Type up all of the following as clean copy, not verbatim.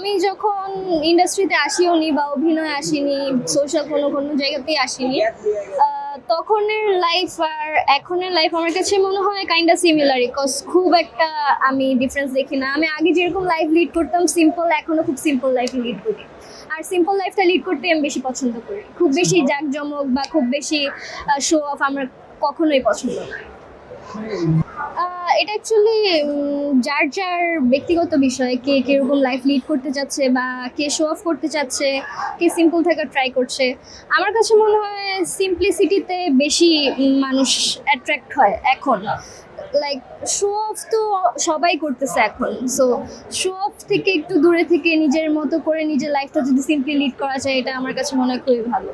আমি যখন ইন্ডাস্ট্রিতে আসিও নি বা অভিনয় আসিনি, সোশ্যাল কোনো কোনো জায়গাতেই আসিনি, তখনের লাইফ আর এখনের লাইফ আমার কাছে মনে হয় কাইন্ডা সিমিলার, বিকজ খুব একটা আমি ডিফারেন্স দেখি না। আমি আগে যেরকম লাইফ লিড করতাম সিম্পল, এখনো খুব সিম্পল লাইফ লিড করি। আর সিম্পল লাইফটা লিড করতে আমি বেশি পছন্দ করি। খুব বেশি জাঁকজমক বা খুব বেশি শো অফ আমার কখনোই পছন্দ না। এটা অ্যাকচুয়ালি যার যার ব্যক্তিগত বিষয়, কে কিরকম লাইফ লিড করতে চাচ্ছে বা কে শো অফ করতে চাচ্ছে, কে সিম্পল থাকার ট্রাই করছে। আমার কাছে মনে হয় সিম্পলিসিটিতে বেশি মানুষ অ্যাট্রাক্ট হয় এখন। লাইক শো অফ তো সবাই করতেছে এখন, সো শো অফ থেকে একটু দূরে থেকে নিজের মতো করে নিজের লাইফটা যদি সিম্পলি লিড করা যায়, এটা আমার কাছে মনে হয় খুবই ভালো।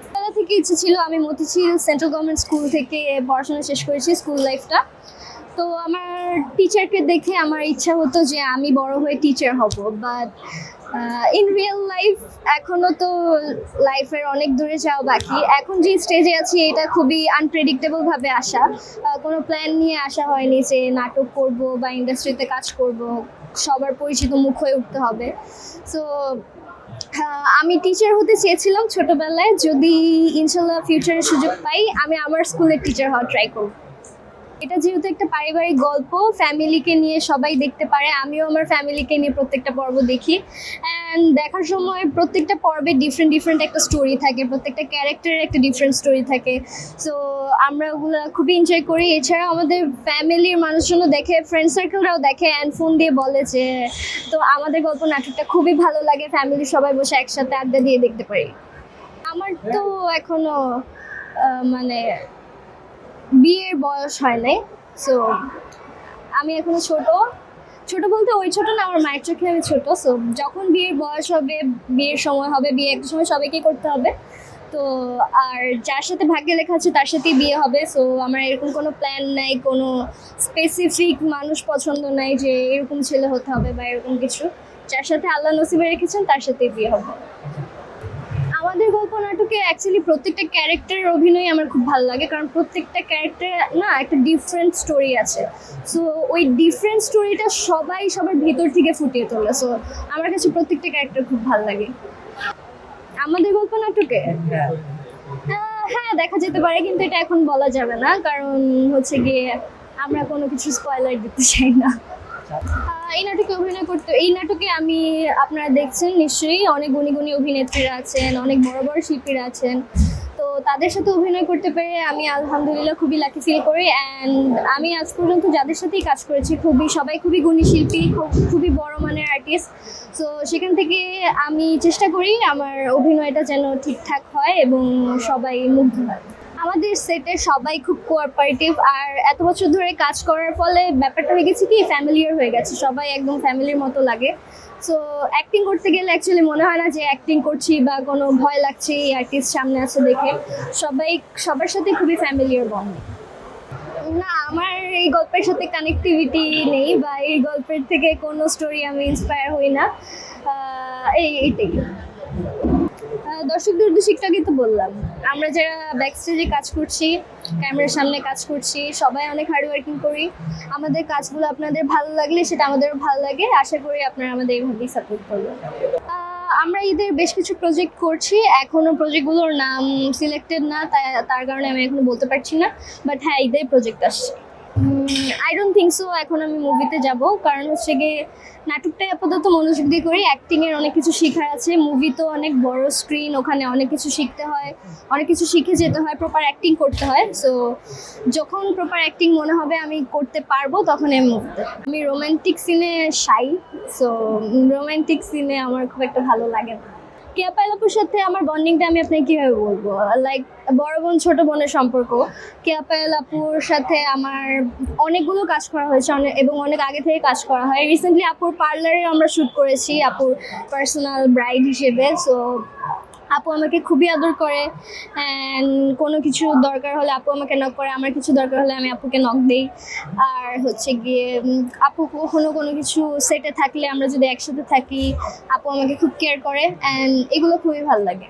ছোটবেলা থেকে ইচ্ছে ছিল, আমি মতিঝিল সেন্ট্রাল গভর্নমেন্ট স্কুল থেকে পড়াশোনা শেষ করেছি স্কুল লাইফটা। তো আমার টিচারকে দেখে আমার ইচ্ছা হতো যে আমি বড় হয়ে টিচার হব, বাট ইন রিয়েল লাইফ এখনো তো লাইফের অনেক দূরে যাওয়া বাকি। এখন যে স্টেজে আছি এটা খুবই আনপ্রেডিক্টেবল ভাবে আসা, কোনো প্ল্যান নিয়ে আসা হয়নি যে নাটক করব বা ইন্ডাস্ট্রিতে কাজ করব, সবার পরিচিত মুখ হয়ে উঠতে হবে। সো আমি টিচার হতে চেয়েছিলাম ছোটবেলায়, যদি ইনশাল্লাহ ফিউচারে সুযোগ পাই আমি আমার স্কুলের টিচার হওয়ার ট্রাই করব। এটা যেহেতু একটা পারিবারিক গল্প, ফ্যামিলিকে নিয়ে সবাই দেখতে পারে, আমিও আমার ফ্যামিলিকে নিয়ে প্রত্যেকটা পর্ব দেখি। অ্যান্ড দেখার সময় প্রত্যেকটা পর্বে ডিফারেন্ট ডিফারেন্ট একটা স্টোরি থাকে, প্রত্যেকটা ক্যারেক্টারের একটা ডিফারেন্ট স্টোরি থাকে। সো আমরা ওগুলো খুবই এনজয় করি। এছাড়াও আমাদের ফ্যামিলির মানুষজনও দেখে, ফ্রেন্ড সার্কেলরাও দেখে অ্যান্ড ফোন দিয়ে বলে যে তো আমাদের গল্প নাটকটা খুবই ভালো লাগে, ফ্যামিলির সবাই বসে একসাথে আড্ডা দিয়ে দেখতে পারি। আমার তো এখনো মানে বিয়ের বয়স হয় নাই, সো আমি এখনো ছোট। ছোট বলতে ওই ছোট না, আমার মায়ের চোখে আমি ছোট। সো যখন বিয়ের বয়স হবে, বিয়ের সময় হবে, বিয়ে একটা সময় সবাইকে করতে হবে। তো আর যার সাথে ভাগ্যে লেখা আছে তার সাথেই বিয়ে হবে। সো আমার এরকম কোনো প্ল্যান নাই, কোনো স্পেসিফিক মানুষ পছন্দ নাই যে এরকম ছেলে হতে হবে বা এরকম কিছু। যার সাথে আল্লাহ নসিবে রেখেছেন তার সাথেই বিয়ে হবে। আমাদের গল্প নাটকে অ্যাকচুয়ালি প্রত্যেকটা ক্যারেক্টারের অভিনয় আমার খুব ভালো লাগে, কারণ প্রত্যেকটা ক্যারেক্টার না একটা ডিফারেন্ট স্টোরি আছে। সো ওই ডিফারেন্ট স্টোরিটা সবাই সবার ভিতর থেকে ফুটিয়ে তোলে। সো আমার কাছে প্রত্যেকটা ক্যারেক্টার খুব ভালো লাগে আমাদের গল্প নাটকে। হ্যাঁ, দেখা যেতে পারে, কিন্তু এটা এখন বলা যাবে না, কারণ হচ্ছে গিয়ে আমরা কোনো কিছু স্পয়লার দিতে চাই না। এই নাটকে আমি, আপনারা দেখছেন নিশ্চয়ই, অনেক গুণী গুণী অভিনেত্রীরা আছেন, অনেক বড় বড় শিল্পীরা আছেন। তো তাদের সাথে অভিনয় করতে পেরে আমি আলহামদুলিল্লাহ খুবই লাকি ফিল করি। অ্যান্ড আমি আজ পর্যন্ত যাদের সাথেই কাজ করেছি সবাই খুবই গুণী শিল্পী, খুবই বড় মানের আর্টিস্ট। সো সেখান থেকে আমি চেষ্টা করি আমার অভিনয়টা যেন ঠিকঠাক হয় এবং সবাই মুগ্ধ হয়। আমাদের সেটে সবাই খুব কোঅপারেটিভ, আর এত বছর ধরে কাজ করার ফলে ব্যাপারটা হয়ে গেছে কি ফ্যামিলিয়ার হয়ে গেছে, সবাই একদম ফ্যামিলির মতো লাগে। সো অ্যাক্টিং করতে গেলে অ্যাকচুয়ালি মনে হয় না যে অ্যাক্টিং করছি বা কোনো ভয় লাগছে এই আর্টিস্ট সামনে আছে দেখে। সবার সাথে খুবই ফ্যামিলিয়ার বন্ড। না, আমার এই গল্পের সাথে কানেক্টিভিটি নেই বা এই গল্পের থেকে কোনো স্টোরি আমি ইন্সপায়ার হই না। এইটাই। দর্শকদের উদ্দেশ্যে একটু আগে তো বললাম, আমরা যারা ব্যাক স্টেজে কাজ করছি, ক্যামেরার সামনে কাজ করছি, সবাই অনেক হার্ডওয়ার্কিং করি। আমাদের কাজগুলো আপনাদের ভালো লাগলে সেটা আমাদেরও ভালো লাগে। আশা করি আপনারা আমাদের এইভাবেই সাপোর্ট করবেন। আমরা ঈদের বেশ কিছু প্রজেক্ট করছি, এখনও প্রজেক্টগুলোর নাম সিলেক্টেড না, তার কারণে আমি এখনো বলতে পারছি না। বাট হ্যাঁ, ঈদের প্রজেক্ট আসছে। আই ডোন্ট থিঙ্ক সো এখন আমি মুভিতে যাব, কারণ হচ্ছে গিয়ে নাটকটাই আপাতত মনোযোগ দিয়ে করি। অ্যাক্টিংয়ের অনেক কিছু শেখার আছে, মুভি তো অনেক বড় স্ক্রিন, ওখানে অনেক কিছু শিখতে হয়, অনেক কিছু শিখে যেতে হয়, প্রপার অ্যাক্টিং করতে হয়। সো যখন প্রপার অ্যাক্টিং মনে হবে আমি করতে পারবো, তখন আমি মুভিতে। আমি রোম্যান্টিক সিনে শাই, সো রোম্যান্টিক সিনে আমার খুব একটা ভালো লাগে না। কেয়া পায়েল আপুর সাথে আমার বন্ডিংটা আমি আপনাকে কীভাবে বলবো, লাইক বড় বোন ছোট বোনের সম্পর্ক। কেয়া পায়েল আপুর সাথে আমার অনেকগুলো কাজ করা হয়েছে, এবং অনেক আগে থেকে কাজ করা হয়। রিসেন্টলি আপুর পার্লারে আমরা শ্যুট করেছি আপুর পার্সোনাল ব্রাইড হিসেবে। সো আপু আমাকে খুবই আদর করে, অ্যান্ড কোনো কিছু দরকার হলে আপু আমাকে নক করে, আমার কিছু দরকার হলে আমি আপুকে নক দিই। আর হচ্ছে গিয়ে আপু কখনো কোনো কিছু সেটে থাকলে আমরা যদি একসাথে থাকি, আপু আমাকে খুব কেয়ার করে, অ্যান্ড এগুলো খুবই ভালো লাগে।